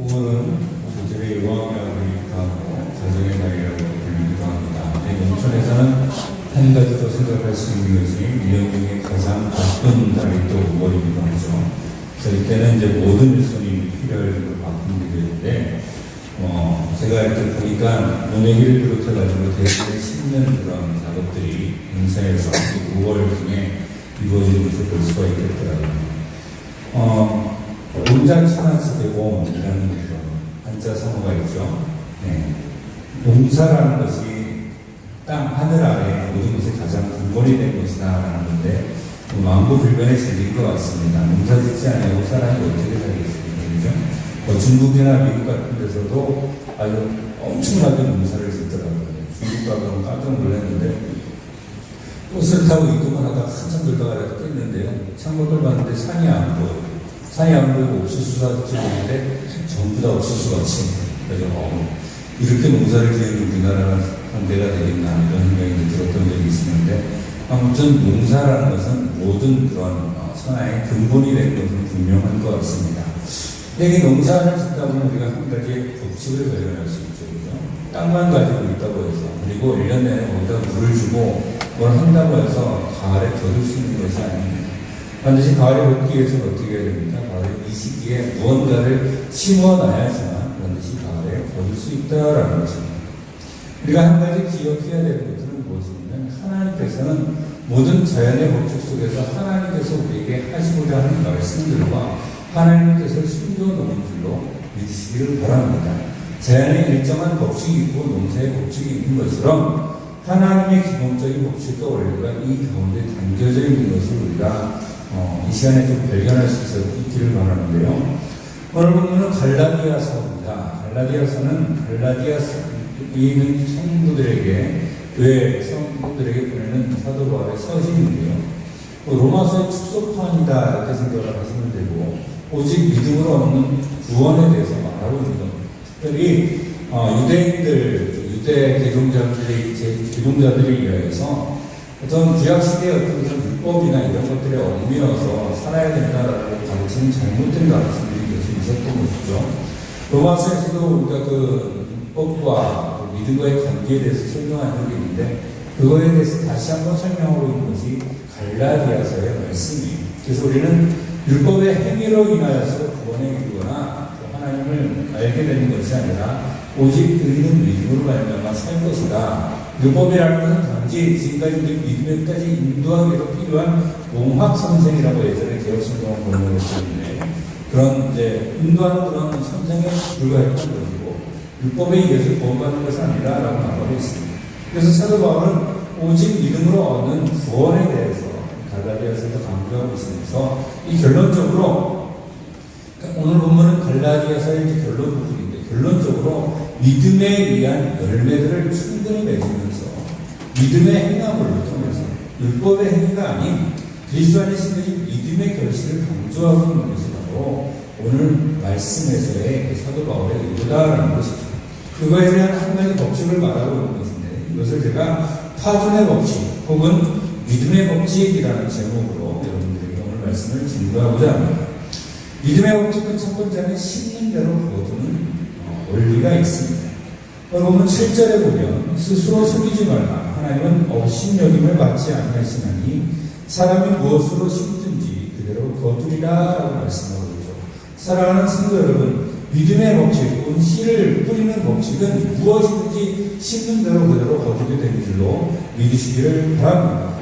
5월은 저희 요한이라고 불리기도 하고 가정의 달이라고 불리기도 합니다. 농촌에서는 한 가지 더 생각할 수 있는 것이 1년 중에 가장 바쁜 달이 또 5월이기도 하죠. 그래서 이때는 이제 모든 일손이 필요할 정도로 바쁜 계절인데 제가 이렇게 보니까 모내기를 비롯해가지고 대지를 심는 그런 작업들이 인사에서 5월 중에 이루어지는 것을 볼 수가 있겠더라고요. 농자천하시대공이라는 그런 한자 성어가 있죠. 네. 농사라는 것이 땅 하늘 아래 모든 것이 가장 근본이 된 것이다라는 건데 만고불변의 진리인 것 같습니다. 농사 짓지 않고 사람이 어떻게 살겠습니까? 그죠? 중국이나 미국 같은 데서도 아주 엄청나게 농사를 짓더라고요. 중국 가면 깜짝 놀랐는데 버스를 타고 이동을 하다가 한참 돌다가 이렇게 깼는데요. 창문을 봤는데 산이 안 보여요. 산이 안 보이고 옥수수가 찍었는데 전부 다 옥수수같이. 그래서 이렇게 농사를 지은 우리나라가 상대가 되겠나 이런 생각이 들었던 적이 있었는데 아무튼 농사라는 것은 모든 그런 선화의 근본이 된 것은 분명한 것 같습니다. 근데 이 농사를 짓다 보면 우리가 한 가지 법칙을 발견할 수 있죠. 그죠? 땅만 가지고 있다고 해서 그리고 1년 내내 거기다 물을 주고 뭘 한다고 해서 가을에 거둘 수 있는 것이 아닙니다. 반드시 가을에 먹기 위해서는 어떻게 해야 됩니까? 가을에 이 시기에 무언가를 심어놔야지만 반드시 가을에 거둘 수 있다라는 것입니다. 우리가 한 가지 기억해야 되는 것들은 무엇이냐면 하나님께서는 모든 자연의 법칙 속에서 하나님께서 우리에게 하시고자 하는 말씀들과 하나님께서 숨겨놓은 줄로 믿으시기를 바랍니다. 자연의 일정한 법칙이 있고 농사의 법칙이 있는 것처럼 하나님의 기본적인 법칙과 원리가 이 가운데 담겨져 있는 것을 우리가 이 시간에 좀 발견할 수 있기를 바라는데요. 오늘 본문은 갈라디아서입니다. 갈라디아서는 갈라디아 있는 성도들에게 교회 성도들에게 보내는 사도 바울의 서신인데요. 로마서의 축소판이다 이렇게 생각을 하시면 되고 오직 믿음으로 얻는 구원에 대해서 말하고 있는 겁니다. 특별히 유대인들 유대 개종자들에 의해서 어떤 구약시대의 어떤 율법이나 이런 것들에 얽매여서 살아야 된다라고 가르치는 잘못된 가르침들이 계속 있었던 것이죠. 로마서에서도 우리가 그 율법과 믿음과의 관계에 대해서 설명한 적이 있는데 그거에 대해서 다시 한번 설명하고 있는 것이 갈라디아서의 말씀이에요. 그래서 우리는 율법의 행위로 인하여서 구원에 이르거나 하나님을 알게 되는 것이 아니라 오직 우리는 믿음으로 말미암아 살 것이다. 율법이라는 것은 단지 지금까지 우리 믿음에까지 인도하기 위해서 필요한 몽학 선생이라고 예전에 개혁성경을 번역을 했었는데 그런 이제 인도하는 그런 선생에 불과했던 것이고 율법에 의해서 구원받는 것이 아니라라고 말하고 있습니다. 그래서 사도 바울은 오직 믿음으로 얻는 구원에 대해서 갈라디아서에서 강조하고 있으면서 이 결론적으로 오늘 본문은 갈라디아서의 결론 부분인데 결론적으로 믿음에 의한 열매들을 충분히 맺으면서 믿음의 행함을 통해서 율법의 행위가 아닌 그리스도 안에 심겨진 믿음의 결실을 강조하고 있는 것이 바로 오늘 말씀에서의 사도 바울의 의도다라는 것이죠. 그거에 대한 한 가지 법칙을 말하고 있는 것인데 이것을 제가 파존의 법칙 혹은 믿음의 법칙이라는 제목으로 여러분들에게 오늘 말씀을 증거하고자 합니다. 믿음의 법칙은 첫 번째는 심는 대로 거두는 원리가 있습니다. 보면 7절에 보면 스스로 속이지 말라. 하나님은 업신여김을 받지 아니하시나니 사람이 무엇으로 심든지 그대로 거두리라 라고 말씀하고 있죠. 사랑하는 성도 여러분, 믿음의 법칙, 혹은 씨를 뿌리는 법칙은 무엇이든지 심는 대로 그대로 거두게 되는 줄로 믿으시기를 바랍니다.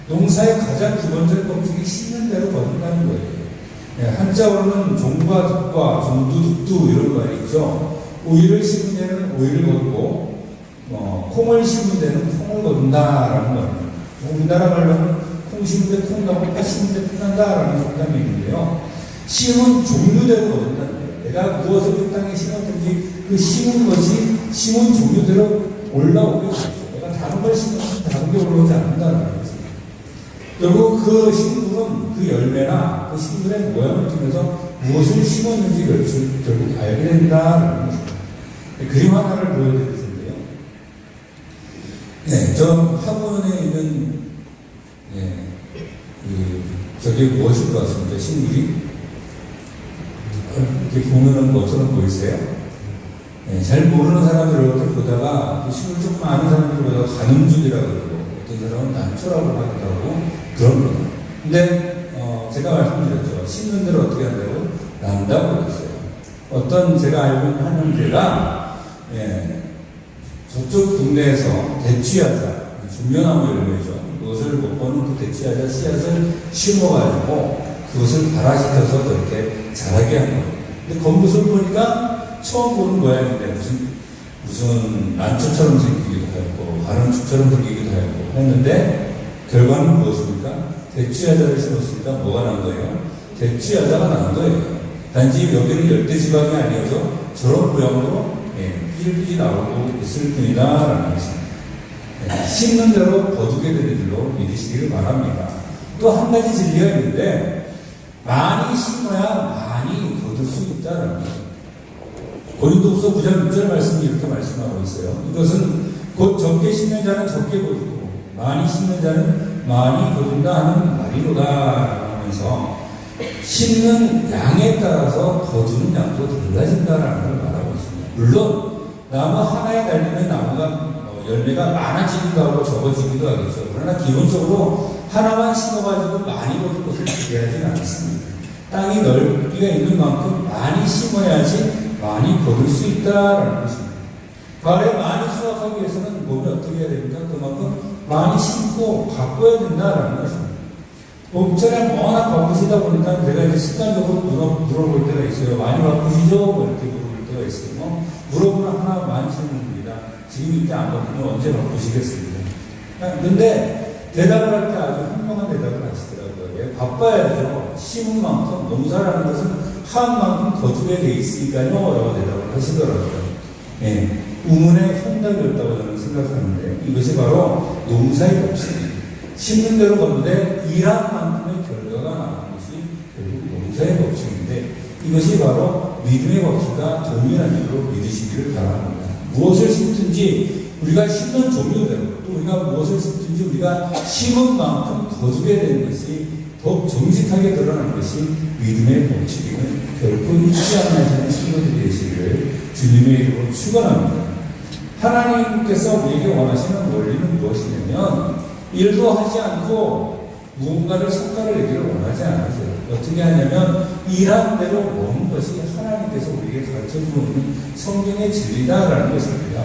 농사의 가장 기본적인 법칙이 심는 대로 거둔다는 거예요. 한자어로는 종과 득과 종두, 득두 이런 말이 있죠. 오이를 심은 데는 오이를 거두고 콩을 심은 데는 콩을 거둔다라는 겁니다. 우리나라 말로는 콩 심은 데 콩 나고 팥 심은 데 팥난다라는 속담이 있는데요. 심은 종류대로 거둔다는 거예요. 내가 무엇을 그 땅에 심었든지 그 심은 것이 심은 종류대로 올라오게 되죠. 내가 다른 걸 심으면 다른 게 올라오지 않는다는 거죠. 결국 그 식물은 그 열매나 그 식물의 모양을 통해서 무엇을 심었는지 결국 알게 된다는 것입니다. 그림 하나를 보여드릴 텐데요. 네, 저 학원에 있는 저게 무엇일 것 같습니까? 식물이 이렇게 보면은 뭐처럼 보이세요? 네, 잘 모르는 사람들을 이렇게 보다가 신을 조금 아는 사람들을 보다가 가늠죽이라고 그러고 어떤 사람은 난초라고 하기도 하고 그럽니다. 근데 제가 말씀드렸죠. 심는 대로 어떻게 한다고? 난다고 그랬어요. 어떤 제가 알고 있는 한 형제가 저쪽 동네에서 대추야자, 중요나무 열매죠. 그것을 못 보는 그 대추야자 씨앗을 심어가지고 그것을 발화시켜서 저렇게 자라게 한 거예요. 근데 겉모습을 보니까 처음 보는 모양인데 무슨 난초처럼 생기기도 하고 가는축처럼 생기기도 하고 했는데 결과는 무엇입니까? 대추야자를 심었으니까 뭐가 난 거예요? 대추야자가 난 거예요. 단지 여기는 열대지방이 아니어서 저런 모양으로 삐질삐질 나오고 있을 뿐이다라는 것입니다. 심는 대로 거두게 되는 줄로 믿으시기를 바랍니다. 또 한 가지 진리가 있는데 많이 심어야 많이 거둘 수 있다는 거예요. 고린도후서 9장 6절 말씀이 이렇게 말씀하고 있어요. 이것은 곧 적게 심는 자는 적게 거두고 많이 심는 자는 많이 거둔다 하는 말이로다 하면서 심는 양에 따라서 거두는 양도 달라진다라는 걸 말하고 있습니다. 물론 나무 하나에 달리면 나무가 열매가 많아지기도 하고 적어지기도 하겠죠. 그러나 기본적으로 하나만 심어가지고 많이 거둘 것을 기대하지는 않습니다. 땅이 넓이가 있는 만큼 많이 심어야지 많이 거둘 수 있다라는 것입니다. 가을에 많이 수확하기 위해서는 몸이 어떻게 해야 됩니까? 그만큼 많이 심고 가꿔야 된다라는 것입니다. 봄철에 워낙 바쁘시다 보니까 제가 이제 습관적으로 물어볼 때가 있어요. 많이 바쁘시죠? 뭐 이렇게 물어볼 때가 있어요. 물어보면 하나 많이 질문입니다. 지금 이때 안 바쁘면 언제 바쁘시겠습니까? 근데 대답을 할 때 아주 현명한 대답을 하시더라고요. 바빠야죠. 심은 만큼, 농사라는 것은 한 만큼 거두게 돼 있으니까요. 라고 대답을 하시더라고요. 우문의 현답이었다고 저는 생각하는데 이것이 바로 농사의 법칙입니다. 심는 대로 걷는데 일한 만큼의 결과가 나오는 것이 결국 농사의 법칙인데 이것이 바로 믿음의 법칙과 동일한 줄로 믿으시기를 바랍니다. 무엇을 심든지 우리가 심는 종류대로 또 우리가 무엇을 심든지 우리가 심은 만큼 거두게 되는 것이 더욱 정직하게 드러나는 것이 믿음의 법칙임을 결코 잊지 않으시는 친구들이 되시기를 주님의 이름으로 축원합니다. 하나님께서 우리에게 원하시는 원리는 무엇이냐면 일도 하지 않고 무언가를 성과를 내기를 원하지 않으세요. 어떻게 하냐면 일한 대로 먹는 것이 하나님께서 우리에게 가르쳐주고 있는 성경의 진리다라는 것입니다.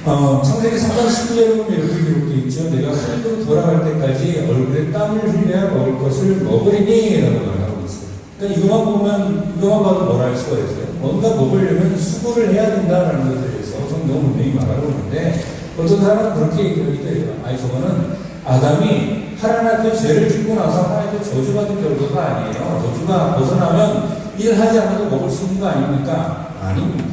창세기 3장 19절에 보면 이렇게 기록되어 있죠. 내가 하늘로 돌아갈 때까지 얼굴에 땀을 흘려야 먹을 것을 먹으리니 라고 말하고 있어요. 그러니까 이것만 봐도 뭐라 할 수가 있어요. 뭔가 먹으려면 수고를 해야 된다라는 것에 대해서 성경은 분명히 말하고 있는데 어떤 사람은 그렇게 얘기하기도 해요. 아니 저거는 아담이 하나님 앞에 죄를 짓고 나서 하나님께 저주받은 결과가 아니에요. 저주가 벗어나면 일하지 않아도 먹을 수 있는 거 아닙니까? 아닙니다.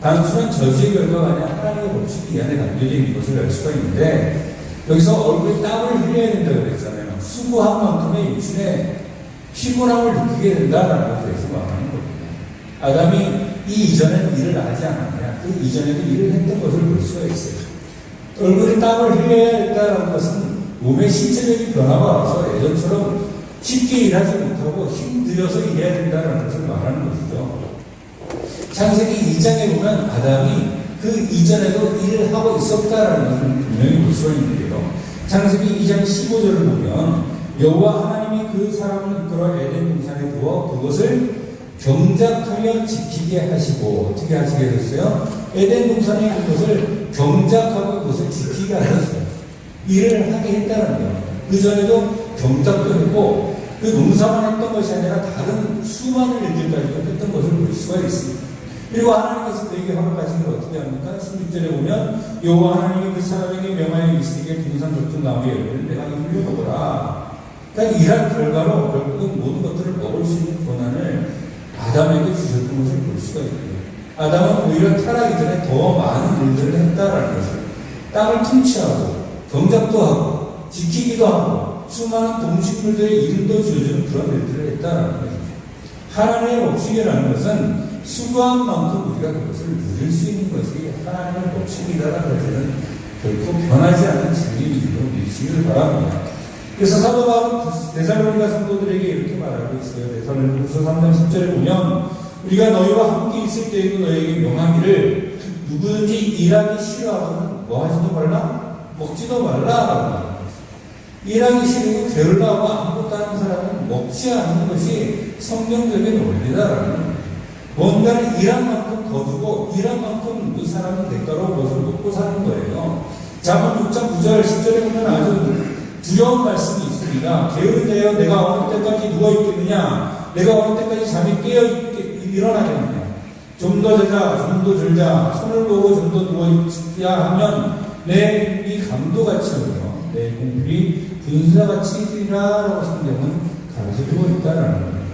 단순한 저주의 결과가 아니라 하나님의 법칙이 이 안에 담겨져 있는 것을 알 수가 있는데 여기서 얼굴에 땀을 흘려야 된다고 그랬잖아요. 수고한 만큼의 육신에 피곤함을 느끼게 된다는 것에 대해서 말하는 겁니다. 아담이 이 이전에는 일을 하지 않았냐, 그 이전에도 일을 했던 것을 볼 수가 있어요. 얼굴에 땀을 흘려야 된다는 것은 몸의 신체적인 변화가 와서 예전처럼 쉽게 일하지 못하고 힘들여서 일해야 된다는 것을 말하는 것이죠. 창세기 2장에 보면 아담이 그 이전에도 일을 하고 있었다라는 것을 분명히 볼 수가 있는데요. 창세기 2장 15절을 보면 여호와 하나님이 그 사람을 이끌어 에덴 동산에 두어 그것을 경작하며 지키게 하시고 어떻게 하시게 됐어요? 에덴 동산에 있는 것을 경작하고 그것을 지키게 하셨어요. 일을 하게 했다는 거예요. 그 전에도 경작도 했고 그 농사만 했던 것이 아니라 다른 수많은 일들까지도 했던 것을 볼 수가 있습니다. 그리고 하나님께서 그에게 허락하신 걸 어떻게 합니까? 16절에 보면 여호와 하나님이 그 사람에게 명하여 이르시기를 동산 겉은 나무의 열매를 내가 흘려 먹어라. 그러니까 일한 결과로 결국은 모든 것들을 먹을 수 있는 권한을 아담에게 주셨던 것을 볼 수가 있고요. 아담은 오히려 타락이 전에 더 많은 일들을 했다라는 것을 땅을 통치하고 경작도 하고 지키기도 하고 수많은 동식물들의 이름도 지어주는 그런 일들을 했다라는 것입니다. 하나님의 법칙이라는 것은 수고한 만큼 우리가 그것을 누릴 수 있는 것이 하나님의 법칙이다라는 것은 결코 변하지 않는 진리인 줄로 믿으시길 바랍니다. 그래서 사도 바울은 데살로니가 성도들에게 이렇게 말하고 있어요. 데살로니가서 3장 10절에 보면 우리가 너희와 함께 있을 때에도 너희에게 명하기를 누구든지 일하기 싫어하면 뭐 하지도 말라? 먹지도 말라라고. 일하기 싫고 게을러하고 아무것도 하는 사람은 먹지 않는 것이 성경적인 원리다라는 거예요. 뭔가를 일한 만큼 거두고 일한 만큼 그 사람은 대가로 무엇을 먹고 사는 거예요. 잠언 6장 9절 10절에 보면 아주 두려운 말씀이 있습니다. 게으른 자여 내가 어느 때까지 누워있겠느냐, 내가 어느 때까지 잠이 깨어 일어나겠느냐, 좀 더 자자 좀 더 졸자, 손을 보고 좀 더 누워있야 하면 내 몸이 감도같이 오며 내 공필이 분사같이 뛰리라라고 성경은 가르쳐주고 있다라는 거예요.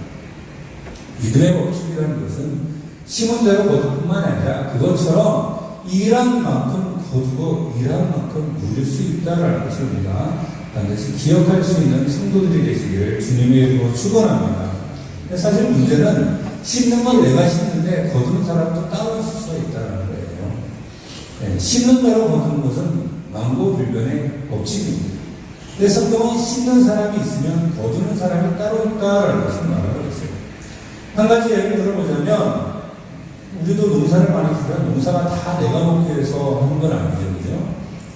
믿음의 법칙이라는 것은 심은 대로 거둘 뿐만 아니라 그것처럼 일한 만큼 거두고 일한 만큼 누릴 수 있다라는 것을 우리가 반드시 기억할 수 있는 성도들이 되시기를 주님의 이름으로 축원합니다. 사실 문제는 심는 건 내가 심는데 거두는 사람도 따로 있을 수 있다는 거예요. 네, 심는 대로 거두는 것은 망고불변의 법칙입니다. 근데 성경은 심는 사람이 있으면 거두는 사람이 따로 있다라는 것을 말하고 있어요. 한 가지 예를 들어보자면 우리도 농사를 많이 지면 농사가 다 내가 먹기 위해서 하는 건 아니죠. 그죠?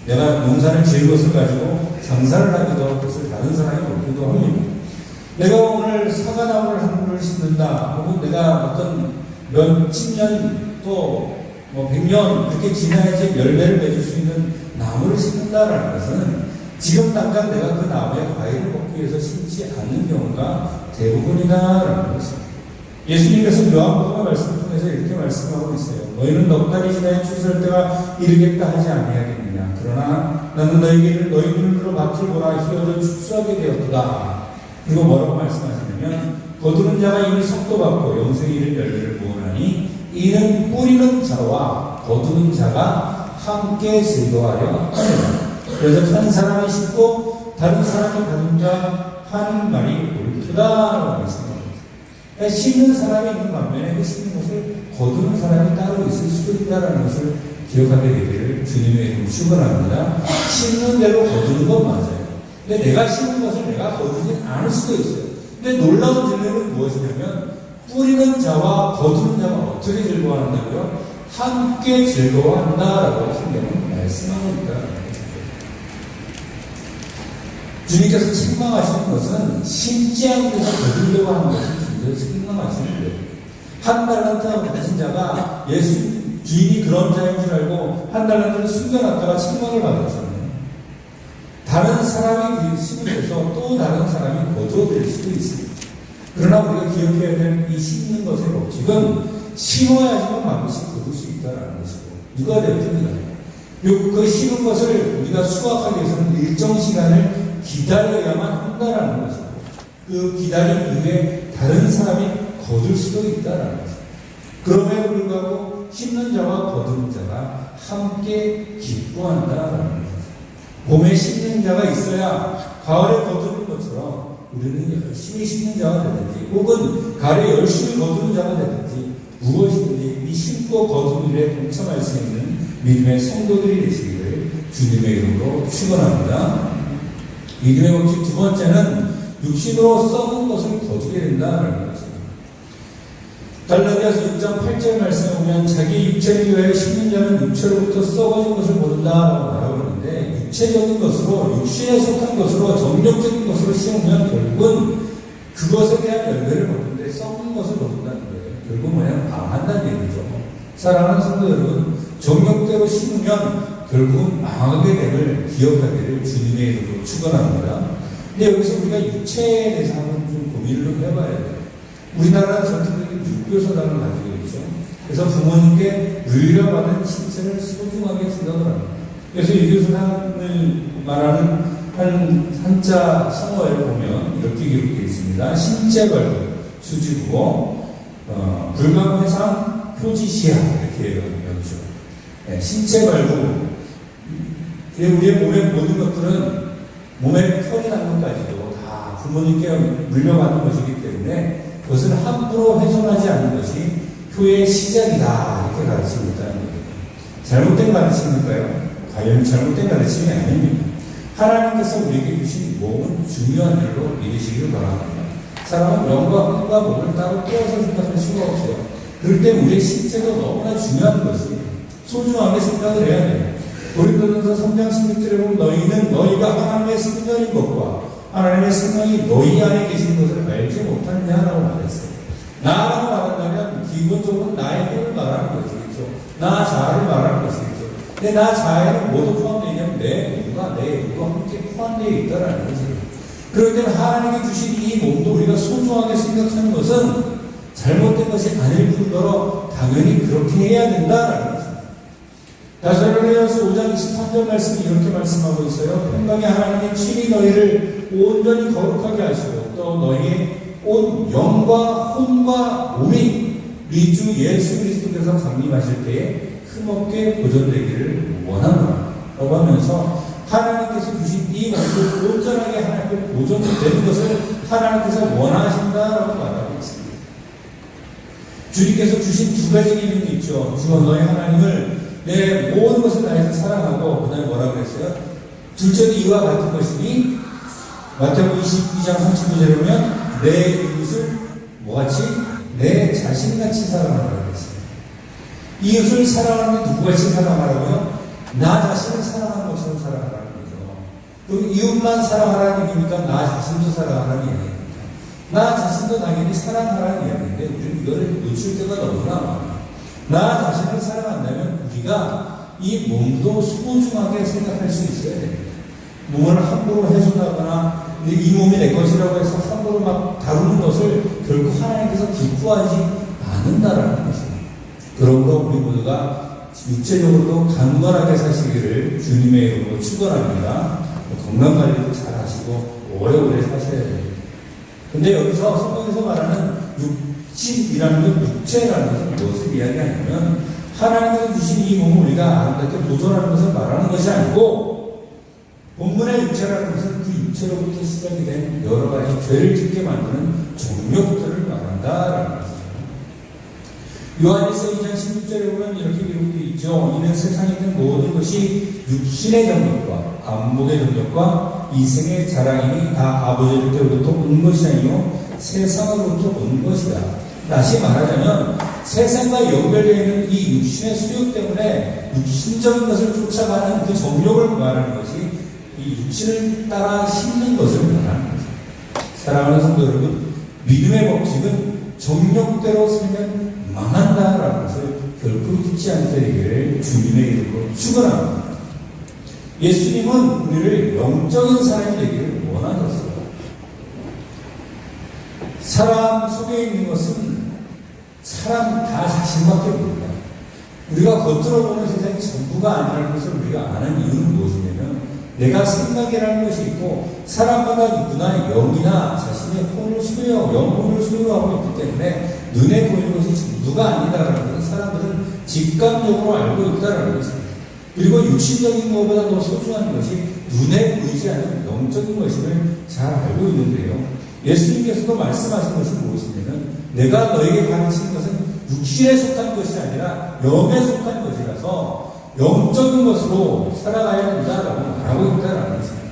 내가 농사를 지은 것을 가지고 장사를 하기도 하고 그것을 다른 사람이 먹기도 합니다. 내가 오늘 사과나무를 한 그루를 심는다. 혹은 내가 어떤 몇십 년 또 뭐 100년 이렇게 지나야지 열매를 맺을 수 있는 나무를 심는다라는 것은 지금 당장 내가 그 나무의 과일을 먹기 위해서 심지 않는 경우가 대부분이다라는 것입니다. 예수님께서 요한복음의 말씀을 통해서 이렇게 말씀하고 있어요. 너희는 넉 달이 지나야 추수할 때가 이르겠다 하지 아니하겠느냐. 그러나 나는 너희에게 너희 눈으로 밭을 보라 희어져 축수하게 되었도다. 그리고 뭐라고 말씀하시냐면 거두는 자가 이미 속도 받고 영생에 이른 열매를 모으나니 이는 뿌리는 자와 거두는 자가 함께 즐거워하려 하느니라. 그래서 한 사람이 심고 다른 사람이 거둔다 하는 말이 옳도다라고 말씀합니다. 심는 사람이 있는 반면에 그 심는 것을 거두는 사람이 따로 있을 수도 있다는 것을 기억하게 되기를 주님의 이름으로 축원합니다. 심는 대로 거두는 건 맞아요. 근데 내가 심은 것을 내가 거두지 않을 수도 있어요. 근데 놀라운 진리는 무엇이냐면 뿌리는 자와 거두는 자가 어떻게 즐거워한다고요? 함께 즐거워한다라고 성경은 말씀하고 있다. 주님께서 책망하시는 것은 심지 않은 데서 거두려고 하는 것을 생각하시는 거예요. 한 달란트 가진 자가 예수 주인이 그런 자인 줄 알고 한 달란트를 숨겨놨다가 책망을 받았잖아요. 다른 사람이 심으면서 또 다른 사람이 거두어들일 수도 있습니다. 그러나 우리가 기억해야 될 이 심는 것의 법칙은 심어야지만 반드시 거둘 수 있다는 것이고 누가 되었습니다. 그 심은 것을 우리가 수확하기 위해서는 일정 시간을 기다려야만 한다는 것이고 그 기다림 이후에 다른 사람이 거둘 수도 있다는 거죠. 그럼에도 불구하고 심는 자와 거두는 자가 함께 기뻐한다는 거죠. 봄에 심는 자가 있어야 가을에 거두는 것처럼 우리는 열심히 심는 자가 되든지 혹은 가을에 열심히 거두는 자가 되든지 무엇이든지 이 심고 거두는 일에 동참할 수 있는 믿음의 성도들이 되시기를 주님의 이름으로 축원합니다. 믿음의 법칙 두 번째는 육신으로 썩은 것을 거두게 된다는 것입니다. 갈라디아서 6장 8절 말씀에 보면 자기 육체를 위하여 심는 자는 육체로부터 썩어진 것을 거둔다라고 말하고 있는데 육체적인 것으로 육신에 속한 것으로 정력적인 것으로 심으면 결국은 그것에 대한 열매를 거두는데 썩은 것을 거둔다는 거예요. 결국 뭐냐면 망한다는 얘기죠. 사랑하는 성도 여러분, 정력대로 심으면 결국은 망하게 됨을 기억하기를 주님의 이름으로 축원합니다. 근데 여기서 우리가 육체에 대해서 한번 좀 고민을 좀 해봐야 돼요. 우리나라는 전통적인 육교서당을 가지고 있죠. 그래서 부모님께 물려받은 신체를 소중하게 생각을 합니다. 그래서 유교서당을 말하는 한자 성어에 보면 이렇게 기록되어 있습니다. 신체벌 수지부고 불감회상 표지시야 이렇게 얘기하죠. 네, 신체벌구 우리의 몸의 모든 것들은 몸에 털이 난 것까지도 다 부모님께 물려받은 것이기 때문에 그것을 함부로 훼손하지 않는 것이 교회의 시작이다 이렇게 가르치고 있다는 거예요. 잘못된 가르침일까요? 과연 잘못된 가르침이 아닙니다. 하나님께서 우리에게 주신 몸은 중요한 일로 믿으시기를 바랍니다. 사람은 영과 혼과 몸을 따로 떼어서 생각할 수가 없어요. 그럴 때 우리의 신체가 너무나 중요한 것이 소중하게 생각을 해야 돼요. 고린도전서 3장 16절에 보면 너희는 너희가 하나님의 성전인 것과 하나님의 성령이 너희 안에 계시는 것을 알지 못하느냐라고 말했어요. 나라고 말한다면 기본적으로 나의 힘을 말하는 것이겠죠. 나 자아를 말하는 것이겠죠. 근데 나 자아에는 모두 포함되어 있냐면 내 몸과 내 영과 함께 포함되어 있다는 거죠. 그럴 때는 하나님이 주신 이 몸도 우리가 소중하게 생각하는 것은 잘못된 것이 아닐 뿐더러 당연히 그렇게 해야 된다라는 거죠. 데살로니가서 5장 23절 말씀이 이렇게 말씀하고 있어요. 평강의 하나님이 친히 너희를 온전히 거룩하게 하시고 또 너희의 온 영과 혼과 몸이 우리 주 예수 그리스도께서 강림하실 때에 흠없게 보존되기를 원하노라 라고 하면서 하나님께서 주신 이 몸도 온전하게 하나님께 보존되는 것을 하나님께서 원하신다라고 말하고 있습니다. 주님께서 주신 두 가지 기능이 있죠. 주어 너희 하나님을 내 모든 것을 다해서 사랑하고 그 다음에 뭐라고 그랬어요? 둘째는 이와 같은 것이니 마태복음 22장 39절에 보면 내 이웃을 뭐같이? 내 자신같이 사랑하라고 그랬어요. 이웃을 사랑하는 게 누구같이 사랑하라고요? 나 자신을 사랑하는 것처럼 사랑하라는 거죠. 그럼 이웃만 사랑하라는 얘기니까 나 자신도 사랑하라는 얘기입니다. 나 자신도 당연히 사랑하라는 이야기인데 우리는 이거를 놓칠 때가 너무나 많아요. 나 자신을 사랑한다면 우리가 이 몸도 소중하게 생각할 수 있어야 됩니다. 몸을 함부로 훼손하거나 이 몸이 내 것이라고 해서 함부로 막 다루는 것을 결국 하나님께서 기뻐하지 않는다라는 것이에요. 그러므로 우리 모두가 육체적으로도 강건하게 사시기를 주님의 이름으로 축원합니다. 건강관리도 잘 하시고 오래오래 사셔야 됩니다. 근데 여기서 성경에서 말하는 육신이라는 것, 육체라는 것은 무엇을 이야기하냐면 하나님께서 주신 이 몸을 우리가 아름답게 보존하는 것을 말하는 것이 아니고 본문의 육체라는 것은 그 육체로부터 시작이 된 여러 가지 죄를 짓게 만드는 종력들을 말한다라는 것입니다. 요한일서 2장 16절에 보면 이렇게 기록되어 있죠. 이는 세상에 있는 모든 것이 육신의 정력과 안목의 정력과 이생의 자랑이니 다 아버지로부터 온 것이 아니요 세상으로부터 온 것이다. 다시 말하자면 세상과 연결되어 있는 이 육신의 수욕 때문에 육신적인 것을 쫓아가는 그 정욕을 말하는 것이 이 육신을 따라 심는 것을 말하는 거죠. 사랑하는 성도 여러분, 믿음의 법칙은 정욕대로 살면 망한다라는 것을 결코 잊지 않게 되기를 주님의 이름으로 축원합니다. 예수님은 우리를 영적인 사람이 되기를 원하셨어요. 사람 속에 있는 것은 사람 다 자신밖에 모릅니다. 우리가 겉으로 보는 세상이 전부가 아니라는 것을 우리가 아는 이유는 무엇이냐면 내가 생각이라는 것이 있고 사람마다 누구나 영이나 자신의 혼을 소유하고 영혼을 소유하고 있기 때문에 눈에 보이는 것이 전부가 아니다라는 것을 사람들은 직감적으로 알고 있다라는 것입니다. 그리고 육신적인 것보다 더 소중한 것이 눈에 보이지 않는 영적인 것임을 잘 알고 있는데요. 예수님께서도 말씀하신 것이 무엇이냐면 내가 너에게 가르치는 것은 육신에 속한 것이 아니라 영에 속한 것이라서 영적인 것으로 살아가야 된다라고 말하고 있다라는 것입니다.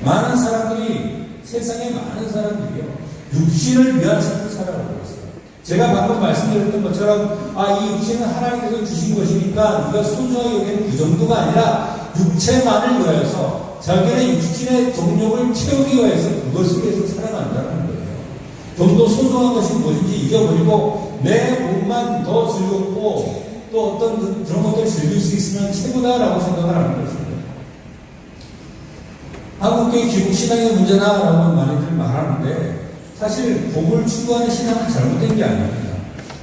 많은 사람들이 세상에 많은 사람들이요 육신을 위한 삶을 살아가고 있어요. 제가 방금 말씀드렸던 것처럼 이 육신은 하나님께서 주신 것이니까 우리가 소중하게 여기는 그 정도가 아니라 육체만을 위하여서 자기의 육신의 정욕을 채우기 위해서 그것을 위해서 살아간다는 거예요. 좀 더 소중한 것이 무엇인지 잊어버리고 내 몸만 더 즐겁고 또 어떤 그런 것들을 즐길 수 있으면 최고다라고 생각을 하는 것입니다. 한국교회 기독신앙의 문제다라고 많이들 말하는데 사실 복을 추구하는 신앙은 잘못된 게 아닙니다.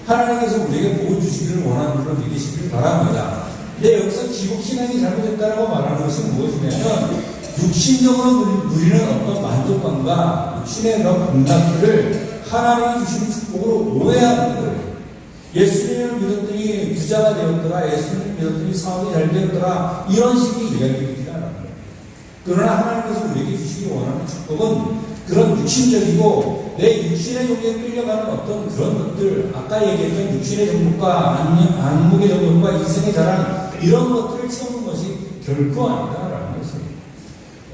하나님께서 우리에게 복을 주시기를 원하는 줄로 믿으시길 바랍니다. 근데 여기서 기독신앙이 잘못됐다라고 말하는 것이 무엇이냐면 육신적으로 누리는 어떤 만족감과 육신의 그런 공감들을 하나님이 주시는 축복으로 오해하는 거예요. 예수님을 믿었더니 부자가 되었더라, 예수님을 믿었더니 사업이 잘 되었더라, 이런 식의 이야기들이 않아요. 그러나 하나님께서 우리에게 주시기 원하는 축복은 그런 육신적이고 내 육신의 정욕에 끌려가는 어떤 그런 것들, 아까 얘기했던 육신의 정욕과 안목의 정욕과 이생의 자랑, 이런 것들을 채우는 것이 결코 아니다라는 것입니다.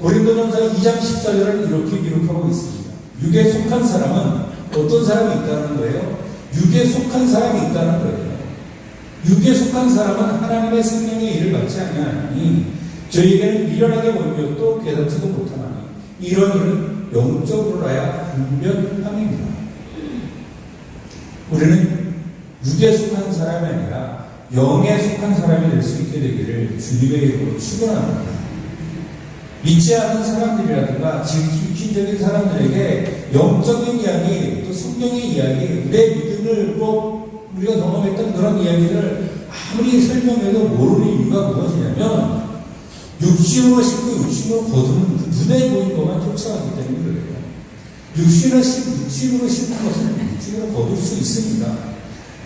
고린도전서 2장 14절은 이렇게 기록하고 있습니다. 육에 속한 사람은 어떤 사람이 있다는 거예요? 육에 속한 사람이 있다는 거예요. 육에 속한 사람은 하나님의 생명의 일을 받지 아니하니 저희에게는 미련하게 보이며 또 깨닫지도 못하나니 이런 일은 영적으로라야 분별함입니다. 우리는 육에 속한 사람이 아니라 영에 속한 사람이 될 수 있게 되기를 주님의 이름으로 축원합니다. 믿지 않는 사람들이라든가 집신적인 사람들에게 영적인 이야기, 또 성경의 이야기, 내 믿음을 꼭 우리가 경험했던 그런 이야기를 아무리 설명해도 모르는 이유가 무엇이냐면 육신으로 심고 육신으로 거두는 그 눈에 보이는 것만 쫓아가기 때문에 그래요. 육신으로 심는 것은 육신으로 거둘 수 있습니다.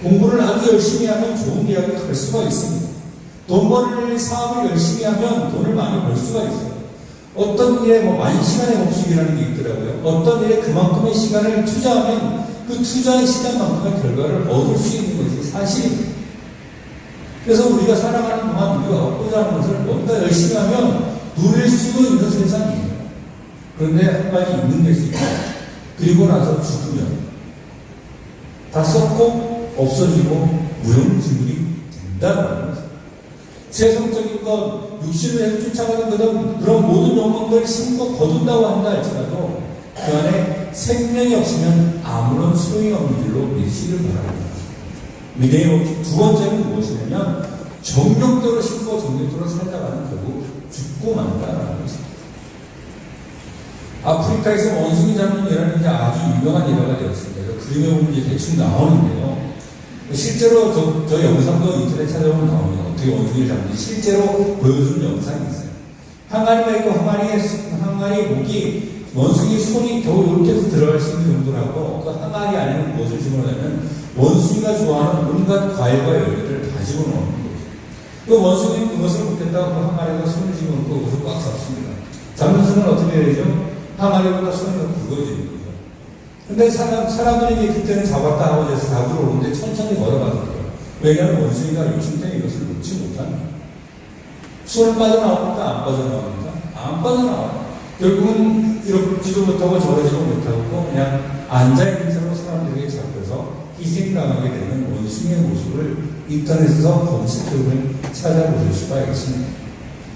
공부를 아주 열심히 하면 좋은 대학에 갈 수가 있습니다. 돈 벌 사업을 열심히 하면 돈을 많이 벌 수가 있어요. 어떤 일에 만 시간의 목숨이라는 게 있더라고요. 어떤 일에 그만큼의 시간을 투자하면 그 투자의 시간만큼의 결과를 얻을 수 있는 것이 사실입니다. 그래서 우리가 살아가는 동안 우리가 얻고자 하는 것을 뭔가 열심히 하면 누릴 수도 있는 세상이에요. 그런데 한 가지 있는 것이 있고 그리고 나서 죽으면 다 썩고 없어지고 무용지물이 된다는 거죠. 세상적인 것, 육신을 해서 쫓아가는 그런 모든 영광들을 심고 거둔다고 한다 할지라도 그 안에 생명이 없으면 아무런 소용이 없는 일로 믿으시길 바랍니다. 믿음의 법칙 두 번째는 무엇이냐면 정욕대로 심고 정욕대로 살다가는 결국 죽고 만다라는 것입니다. 아프리카에서 원숭이 잡는 일하는 게 아주 유명한 일화가 되었습니다. 그림에 보면 이제 대충 나오는데요. 실제로 저 영상도 인터넷 찾아보면 나옵니다. 어떻게 원숭이를 잡는지 실제로 보여주는 영상이 있어요. 항아리가 있고 항아리 목이 원숭이 손이 겨우 이렇게 해서 들어갈 수 있는 정도라고 그 항아리 안에는 무엇을 집어넣으면 원숭이가 좋아하는 온갖 과일과 열매들을 다 집어넣는 거죠. 그 원숭이는 그것을 먹겠다고 그 항아리에다 손을 집어넣고 그것을 꽉 잡습니다. 잡는 순간 어떻게 해야 되죠? 항아리보다 손이 더 굵어지는 거죠. 근데 사람들이 그때는 잡았다 하고 이제 잡으러 오는데 천천히 걸어가더라고요. 왜냐하면 원숭이가 욕심 때문에 이것을 놓지 못합니다. 손을 빠져나옵니까? 안 빠져나옵니까? 안 빠져나와요. 결국은 이러지도 못하고 저러지도 못하고 그냥 앉아있는 채로 사람들에게 잡혀서 희생당하게 되는 원숭이의 모습을 인터넷에서 검색해보면 찾아보실 수가 있습니다.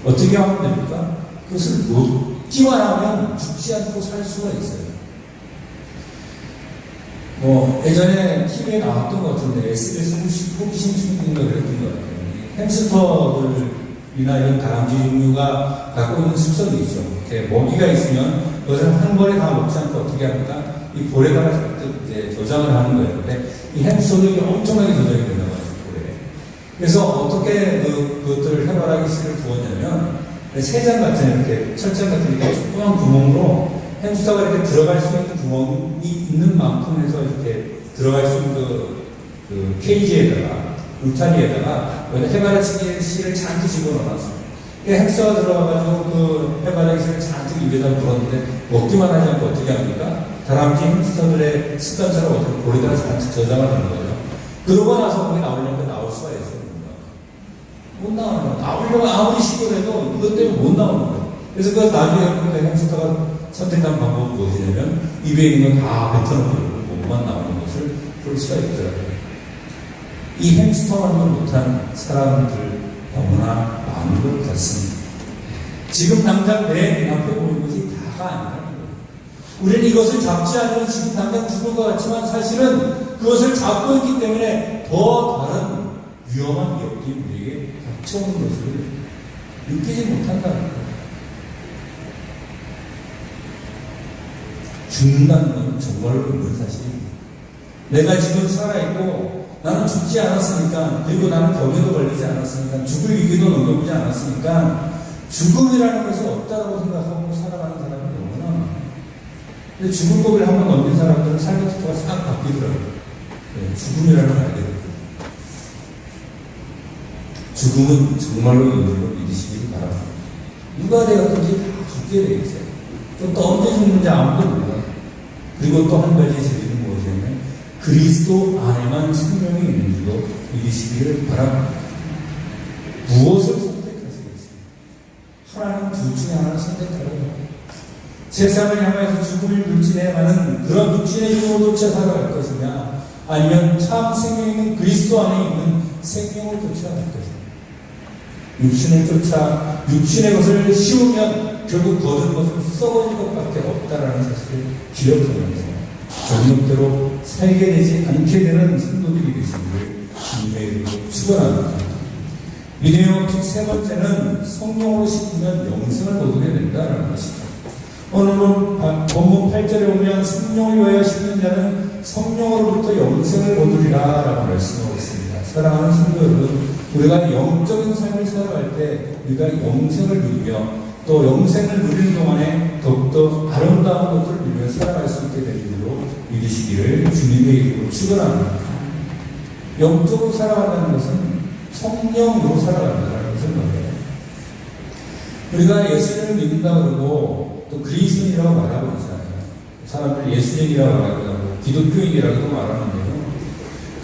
어떻게 하면 됩니까? 그것을 놓기만 하면 죽지 않고 살 수가 있어요. 예전에 TV에 나왔던 것 같은데 SBS 호기심 충분인가 그랬던 것 같아요. 햄스터들이나 이런 다람쥐 종류가 갖고 있는 습성이 있죠. 이렇게 먹이가 있으면 그것을 한 번에 다 먹지 않고 어떻게 합니까? 이 볼에다가 이제 저장을 하는 거예요. 근데 이 햄스터들이 엄청나게 저장이 된다고 하죠, 볼에. 그래서 어떻게 그것들을 해바라기 씨를 부었냐면 세장 같은 이렇게 철장 같은 이렇게 조그만 구멍으로 햄스터가 이렇게 들어갈 수 있는 구멍이 있는 만큼 해서 이렇게 들어갈 수 있는 그 케이지에다가, 울타리에다가, 해바라기 씨를 잔뜩 집어넣어놨어요. 햄스터가 들어가가지고 그 해바라기 씨를 잔뜩 입에다 물었는데 먹기만 하지 않고 어떻게 합니까? 다람쥐 햄스터들의 습관처럼 어떻게 볼에다가 잔뜩 저장을 하는 거예요. 그러고 나서 거기 나오려면 나올 수가 있어요. 못 나오는 거예요. 나오려면 아무리 시도해도 이것 때문에 못 나오는 거예요. 그래서 그 나중에 햄스터가 선택한 방법은 무엇이냐면 입에 있는 건 다 뱉어놓고 몸만 나오는 것을 볼 수가 있더라고요. 이 햄스터만도 못한 사람들 너무나 많은 것 같습니다. 지금 당장 내 눈앞에 보이는 것이 다가 아니라는 거예요. 우리는 이것을 잡지 않으면 지금 당장 죽을 것 같지만 사실은 그것을 잡고 있기 때문에 더 다른 위험한 기업들이 우리에게 닥쳐오는 것을 느끼지 못한다는 거예요. 죽는다는 건 정말로 있는 사실입니다. 내가 지금 살아있고 나는 죽지 않았으니까, 그리고 나는 병에도 걸리지 않았으니까, 죽을 위기도 넘겨보지 않았으니까 죽음이라는 것이 없다고 생각하고 살아가는 사람이 너무나 많아요. 근데 죽을 고비를 한번 넘긴 사람들은 삶의 태도가 싹 바뀌더라고요. 죽음이라는 걸 알게 됐거든요. 죽음은 정말로 있는 걸 믿으시길 바랍니다. 누가 되었든지 다 죽게 되어 있어요. 또 언제 죽는지 아무도 몰라요. 그리고 또 한 가지 제기는 무엇이냐면 그리스도 안에만 생명이 있는 줄로 믿으시기를 바랍니다. 무엇을 선택하시겠습니까? 하나는 둘 중에 하나를 선택하라고. 세상을 향해서 죽음을 물진해가는 그런 육신의 힘으로 쫓아 살아갈 것이냐, 아니면 참 생명이 있는 그리스도 안에 있는 생명을 쫓아갈 것이냐. 육신의 것을 씌우면 결국 거둔 것은 썩어질 것밖에 없다라는 사실을 기억하면서 전력대로 살게 되지 않게 되는 성도들이 되시기를 주님의 이름으로 축원합니다. 믿음의 원칙 세 번째는 성령으로 씻으면 영생을 거두게 된다라는 것입니다. 오늘은 본문 8절에 보면 성령을 위하여 씻는 자는 성령으로부터 영생을 거두리라 라고 말씀하고 있습니다. 사랑하는 성도 여러분, 우리가 영적인 삶을 살아갈 때 우리가 영생을 누리며 또 영생을 누리는 동안에 더욱더 아름다운 것들을 누리며 살아갈 수 있게 될 줄로 믿으시기를 주님의 이름으로 축원합니다. 영적으로 살아간다는 것은 성령으로 살아간다는 것을 말해요. 우리가 예수님을 믿는다 그러고 또 그리스도인이라고 말하고 있잖아요. 사람들 예수님이라고 말하기도 하고 기독교인이라고도 말하는데요.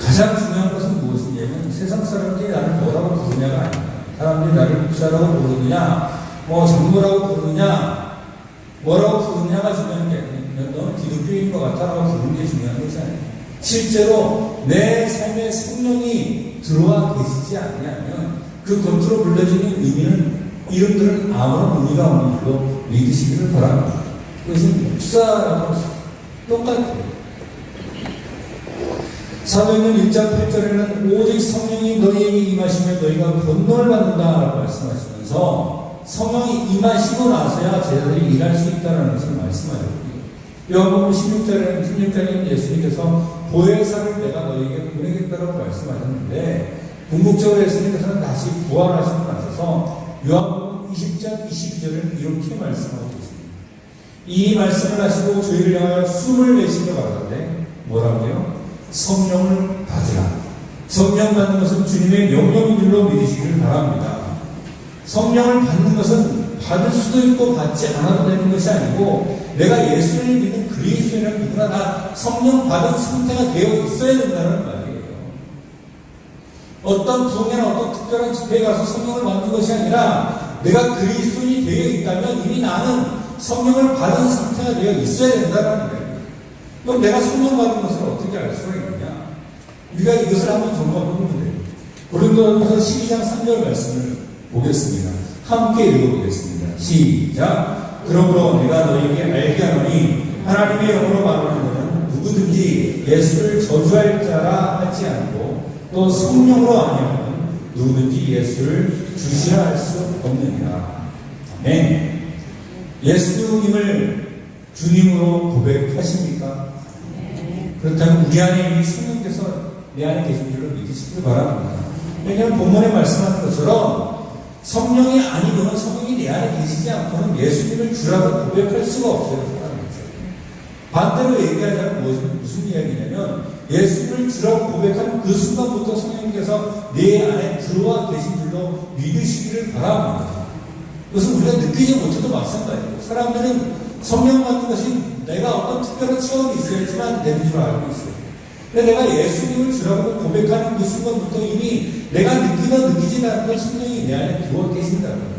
가장 중요한 것은 무엇이냐면 세상 사람들이 나를 뭐라고 부르냐가 아닙니다. 사람들이 나를 목사라고 부르느냐, 장로라고 부르느냐, 뭐라고 부르느냐가 중요한 게 아니에요. 너는 기독교인인 것 같다라고 부르는 게 중요한 것이 아니에요. 실제로 내 삶에 성령이 들어와 계시지 않냐면 그 겉으로 불러지는 이름들은 아무런 의미가 없는 줄로 믿으시기를 바랍니다. 그것이 목사라고 똑같아요. 사도행전 1장 8절에는 오직 성령이 너희에게 임하시면 너희가 권능을 받는다라고 말씀하시면서 성령이 임하시고 나서야 제자들이 일할 수 있다는 것을 말씀하셨고요. 요한복음 16절에는 예수님께서 보혜사를 내가 너희에게 보내겠다라고 말씀하셨는데 궁극적으로 예수님께서는 다시 부활하시고 나셔서 요한복음 20장 22절에는 이렇게 말씀하고 있습니다. 이 말씀을 하시고 저희를 향하여 숨을 내쉬며 가라사대 뭐라고요? 성령을 받으라. 성령 받는 것은 주님의 명령인 줄로 믿으시기를 바랍니다. 성령을 받는 것은 받을 수도 있고 받지 않아도 되는 것이 아니고 내가 예수를 믿는 그리스도인은 누구나 다 성령 받은 상태가 되어 있어야 된다는 말이에요. 어떤 부흥이나 어떤 특별한 집회에 가서 성령을 받는 것이 아니라 내가 그리스도인이 되어 있다면 이미 나는 성령을 받은 상태가 되어 있어야 된다는 거예요. 그럼 내가 성령 받은 것을 어떻게 알 수가 있느냐? 우리가 이것을 한번 점검해보면 돼요. 고린도전서 12장 3절 말씀을 보겠습니다. 함께 읽어보겠습니다. 시작. 그러므로 내가 너희에게 알게 하노니 하나님의 영으로 말하는 것은 누구든지 예수를 저주할 자라 하지 않고 또 성령으로 아니하면 누구든지 예수를 주시라 할 수 없느니라. 아멘. 예수님을 주님으로 고백하십니까? 그렇다면 우리 안에 이미 성령께서 내 안에 계신 줄로 믿으시길 바랍니다. 왜냐하면 본문에 말씀하는 것처럼 성령이 아니고는 성령이 내 안에 계시지 않고는 예수님을 주라고 고백할 수가 없어요. 반대로 얘기하자면 무슨 이야기냐면 예수님을 주라고 고백하는 그 순간부터 성령님께서 내 안에 들어와 계신 줄로 믿으시기를 바랍니다. 그것은 우리가 느끼지 못해도 마찬가지예요. 사람들은 성령 받는 것이 내가 어떤 특별한 체험이 있어야지만 되는 줄 알고 있어요. 근데 내가 예수님을 주라고 고백하는 그 순간부터 이미 내가 느끼지 않는 성령이 내 안에 들어와 계신다는 거예요.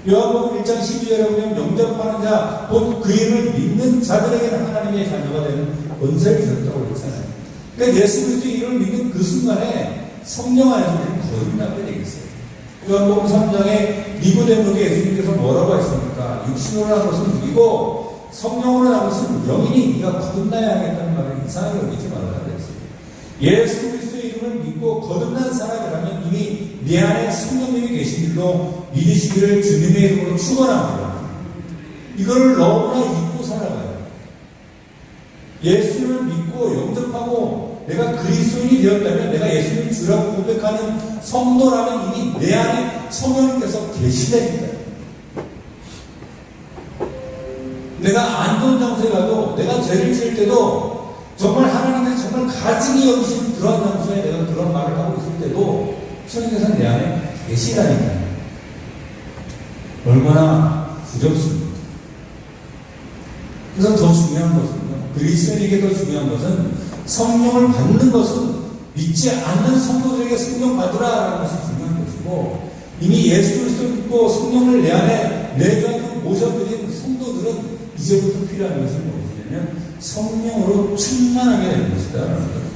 요한복음 1장 12절에 보면 영접하는 자, 곧 그 이름을 믿는 자들에게는 하나님의 자녀가 되는 권세를 주셨다고 그랬잖아요. 그러니까 예수 그리스도의 이름을 믿는 그 순간에 성령 안에서 우리는 거듭나게 되겠어요. 요한복음 3장에 니고데모에게 예수님께서 뭐라고 하십니까? 육신으로 한 것은 육이고 성령으로 한 것은 영이니 네가 거듭나야 하겠다는 말을 이상하게 여기지 말아야 되겠어요. 예수 그리스도의 이름을 믿고 거듭난 사람이라면 이미 내 안에 성령님이 계신 줄로 믿으시기를 주님의 이름으로 축원합니다. 이거를 너무나 잊고 살아가요. 예수를 믿고 영접하고 내가 그리스도인이 되었다면 내가 예수님을 주라고 고백하는 성도라면 이미 내 안에 성령님께서 계시다니까요. 내가 안 좋은 장소에 가도 내가 죄를 지을 때도 정말 하나님께서 정말 가증히 여기시는 그런 장소에 내가 그런 말을 하고 있을 때도 성령께서 내 안에 계시다니까요. 얼마나 부럽습니다. 그래서 더 중요한 것은요, 그리스도인에게 더 중요한 것은 성령을 받는 것은 믿지 않는 성도들에게 성령 받으라라는 것이 중요한 것이고, 이미 예수 그리스도를 믿고 성령을 내 안에 내주하고 모셔드린 성도들은 이제부터 필요한 것이 무엇이냐면 성령으로 충만하게 되는 것이다 라는 거예요.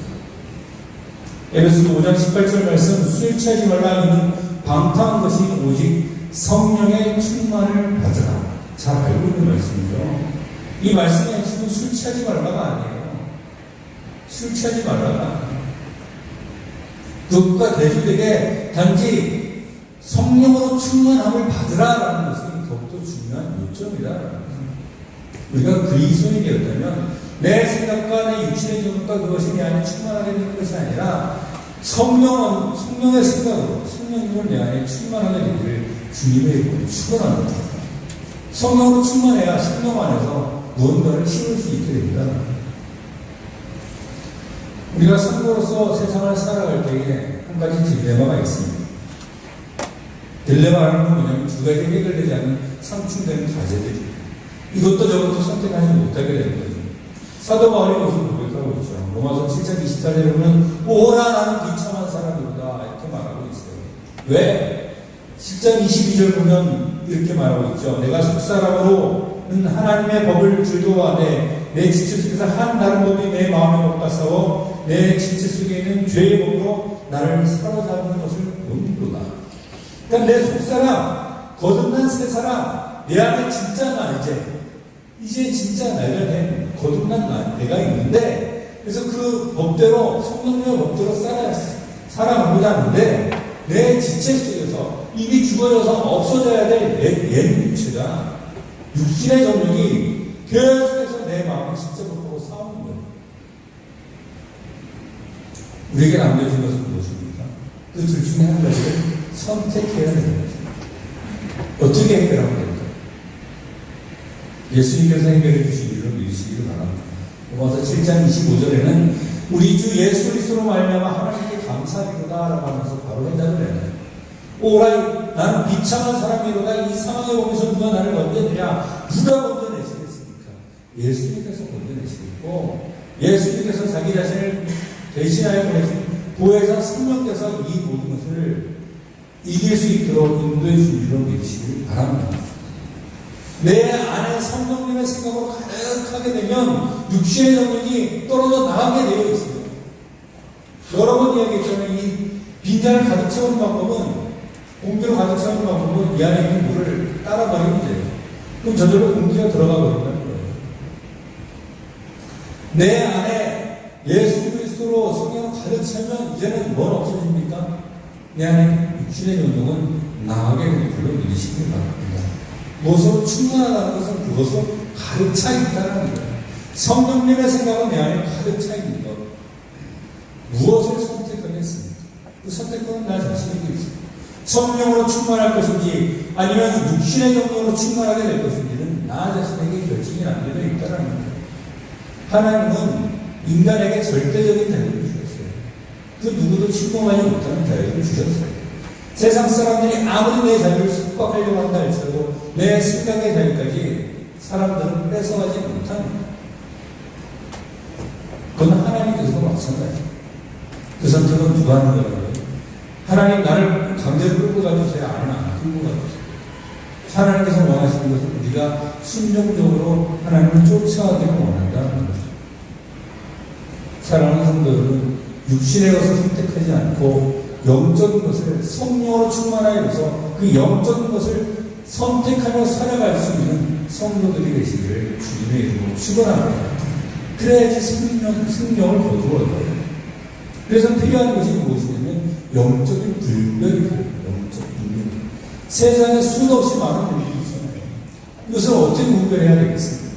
에베소서 5장 18절 말씀, 술 취하지 말라. 이는 방탕한 것이 오직 성령의 충만을 받으라. 잘 알고 있는 말씀이죠. 이 말씀의 핵심은 술 취하지 말라가 아니에요. 술 취하지 말라가 아니에요. 그것과 대조되게 단지 성령으로 충만함을 받으라라는 것이 더욱더 중요한 요점이다. 우리가 그리스도인이었다면 내 생각과 내 육신의 정욕과 그것이 내 안에 충만하게 되는 것이 아니라 성령의 생각으로 성령님을 내 안에 충만하게 되기를 주님의 이름으로 축원합니다. 성령으로 충만해야 성령 안에서 무언가를 심을 수 있게 됩니다. 우리가 성도로서 세상을 살아갈 때에 한 가지 딜레마가 있습니다. 딜레마라는 건 뭐냐면 두 가지 해결되지 않는 상충되는 과제들이 이것도 저것도 선택하지 못하게 되는 거죠. 사도 바울이 무엇을 고백하고 있죠. 로마서 7장 24절에 보면 오라 나는 비참한 사람이로다 이렇게 말하고 있어요. 왜? 10장 22절 보면 이렇게 말하고 있죠. 내가 속사람으로는 하나님의 법을 즐거워하되 내 지체 속에서 한 다른 법이 내 마음에 못가 싸워 내 지체 속에 있는 죄의 법으로 나를 사로잡는 것을 모르는구나. 그러니까 내 속사람, 거듭난 새 사람, 내 안에 진짜 나 이제 진짜 나가 된 거듭난 내가 있는데, 그래서 그 법대로 성령의 법대로 살아가고자 하는데 내 지체 속에서 이미 죽어져서 없어져야 될 옛 육체가 육신의 정욕이 계속해서 내 마음을 진짜 보고 싸우는 거예요. 우리에게 남겨진 것은 무엇입니까? 그 둘 중에 한 가지를 선택해야 되는 거죠. 어떻게 해결하면 될까요? 예수님께서 해결해 주시기를 믿으시기를 바랍니다. 로마서 7장 25절에는 우리 주 예수 그리스도로 말미암아 하나님께 감사드리로다 라고 하면서 바로 해답을 내요. 오라 나는 비참한 사람이로다. 이 상황에 오면서 누가 나를 건져내냐? 누가 건져내시겠습니까? 예수님께서 건져내시겠고 예수님께서 자기 자신을 대신하여 보내신 보혜사 성령께서 이 모든 것을 이길 수 있도록 인도해 주시기로 믿으시길 바랍니다. 내 안에 성령님의 생각으로 가득하게 되면 육신의 정욕이 떨어져 나가게 되어 있습니다. 여러 번 이야기했잖아요. 이 빈잔을 가득 채우는 방법은, 공기로 가득 채우는 방법은 이 안에 있는 물을 따라버리면 돼요. 그럼 저절로 공기가 들어가 버린다는 거예요. 내 안에 예수 그리스도로 성령을 가득 채우면 이제는 뭘 없어집니까? 내 안에 육신의 정욕은 나가게 되는 줄로 믿으시길 바랍니다. 무엇으로 충만하다는 것은 그것으로 가득 차 있다는 거예요. 성령님의 생각은 내 안에 가득 차 있는 것. 무엇을 선택하겠습니까? 그 선택권은 나 자신에게 있습니다. 성령으로 충만할 것인지 아니면 육신의 정욕으로 충만하게 될 것인지는 나 자신에게 결정이 남겨져 있다는 거예요. 하나님은 인간에게 절대적인 자유를 주셨어요. 그 누구도 침범하지 못하는 자유를 주셨어요. 세상 사람들이 아무리 내 자유를 숙박하려고 한다 할지라도 내 생각의 자유까지 사람들은 뺏어가지 못합니다. 그건 하나님께서도 마찬가지예요. 그 선택은 누가 하는 거라고요? 하나님 나를 강제로 끌고 가주세요. 아니나 끌고 가주세요. 하나님께서 원하시는 것은 우리가 순종적으로 하나님을 쫓아가기를 원한다는 것이죠. 사랑하는 성도 여러분, 육신의 것을 선택하지 않고 영적인 것을 성령으로 충만하게 해서 그 영적인 것을 선택하며 살아갈 수 있는 성도들이 되시기를 주님의 이름으로 축원합니다. 그래야지 승령을 거두어요. 그래서 필요한 것이 무엇이냐면 영적인 분별이 필요해요. 영적 분별. 세상에 수도 없이 많은 일들이 있잖아요. 이것을 어떻게 분별해야 되겠습니까?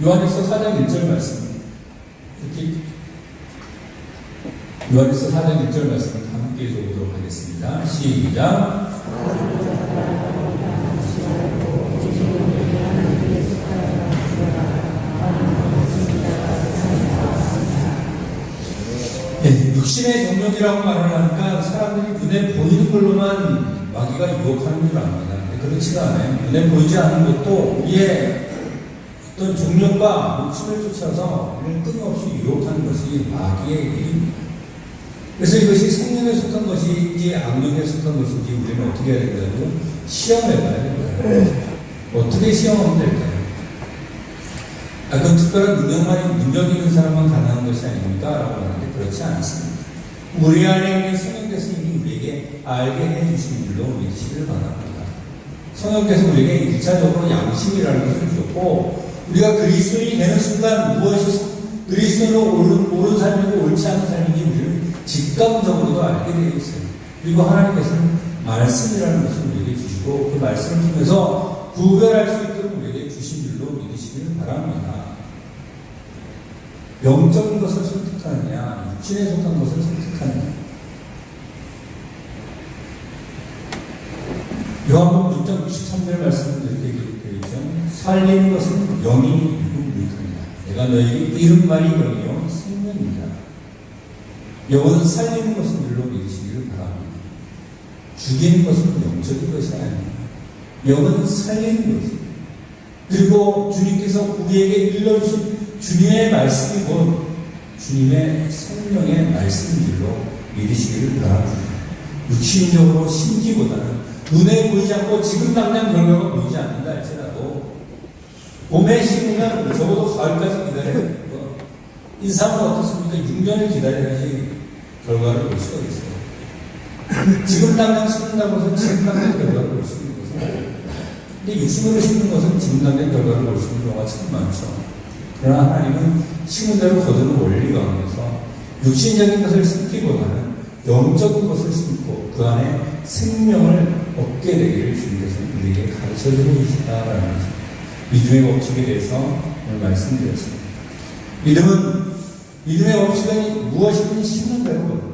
요한일서 4장 1절 말씀. 이렇게 요한일서 4장 1절 말씀을 함께 읽어보도록 하겠습니다. 시작. 네, 육신의 정욕이라고 말을 하니까 사람들이 눈에 보이는 걸로만 마귀가 유혹하는 줄 압니다. 그렇지가 않아요. 눈에 보이지 않는 것도 우리의 어떤 정욕과 욕심을 쫓아서 끊임없이 유혹하는 것이 마귀의 일입니다. 그래서 이것이 성령에 속한 것인지 악령에 속한 것인지 우리는 어떻게 해야 될까요? 시험해 봐야 될까요? 어떻게 시험하면 될까요? 그건 특별한 능력 있는 사람만 가능한 것이 아닙니까? 라고 하는데 그렇지 않습니다. 우리 안에 있는 성령께서 이미 우리에게 알게 해주신 일로 믿으시기를 바랍니다. 성령께서 우리에게 1차적으로 양심이라는 것을 주셨고, 우리가 그리스도인이 되는 순간 무엇이 그리스도인으로 옳은 삶이고 옳지 않은 삶인지 우리를 직감적으로도 알게 되어 있어요. 그리고 하나님께서는 말씀이라는 것을 우리에게 주시고, 그 말씀을 통해서 구별할 수 있도록 우리에게 주신 일로 믿으시기를 바랍니다. 영적인 것을 선택하느냐, 육신에 속한 것을 선택하느냐. 요한복음 6장 63절 말씀은 이렇게 기록되어 있죠. 살리는 것은 영이 유익하니라. 내가 너희에게 이른 말이 영이요 생명입니다. 영은 살리는 것을 일로 믿으시기를 바랍니다. 죽이는 것은 영적인 것이 아니에요. 영은 살리는 것입니다. 그리고 주님께서 우리에게 일러주신 주님의 말씀이 곧 주님의 성령의 말씀일로 믿으시기를 바랍니다. 육신적으로 심기보다는 눈에 보이지 않고 지금 당장 결과가 보이지 않는다 할지라도 봄에 심으면 적어도 가을까지 기다려야 되고, 인상은 어떻습니까? 6년을 기다려야지 결과를 볼 수가 있어요. 지금 당장 심는다고 해서 지금 당장 결과를 볼 수 있는 것은, 근데 육신으로 심는 것은 지금 당장 결과를 볼 수 있는 경우가 참 많죠. 그러나 하나님은 심은 대로 거두는 원리 가운데서 육신적인 것을 심기보다는 영적인 것을 심고 그 안에 생명을 얻게 되기를 주님께서 우리에게 가르쳐주고 계시다라는 거죠. 믿음의 법칙에 대해서 오늘 말씀드렸습니다. 믿음의 법칙은 무엇이든 심는 대로 거듭니다.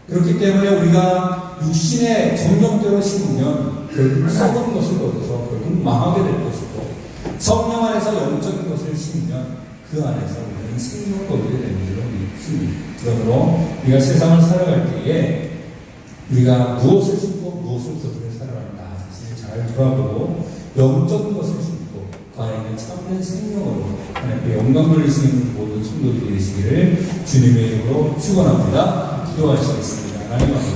그렇기 때문에 우리가 육신의 정령대로 심으면 결국 썩은 것을 얻어서 결국 망하게 될 것이고, 성령 안에서 영적인 것을 심으면 그 안에서 우리는 생명을 얻게 되는 줄로 믿습니다. 그러므로 우리가 세상을 살아갈 때에 우리가 무엇을 심고 무엇을 거두며 살아가는가 자신을 잘 돌아보고 영적인 것을 심고 그 안에 있는 참된 생명으로 하나님께 영광 돌릴 수 있는 모든 성도들이 되시기를 주님의 이름으로 축원합니다. 기도하시겠습니다. 하나님 아버지,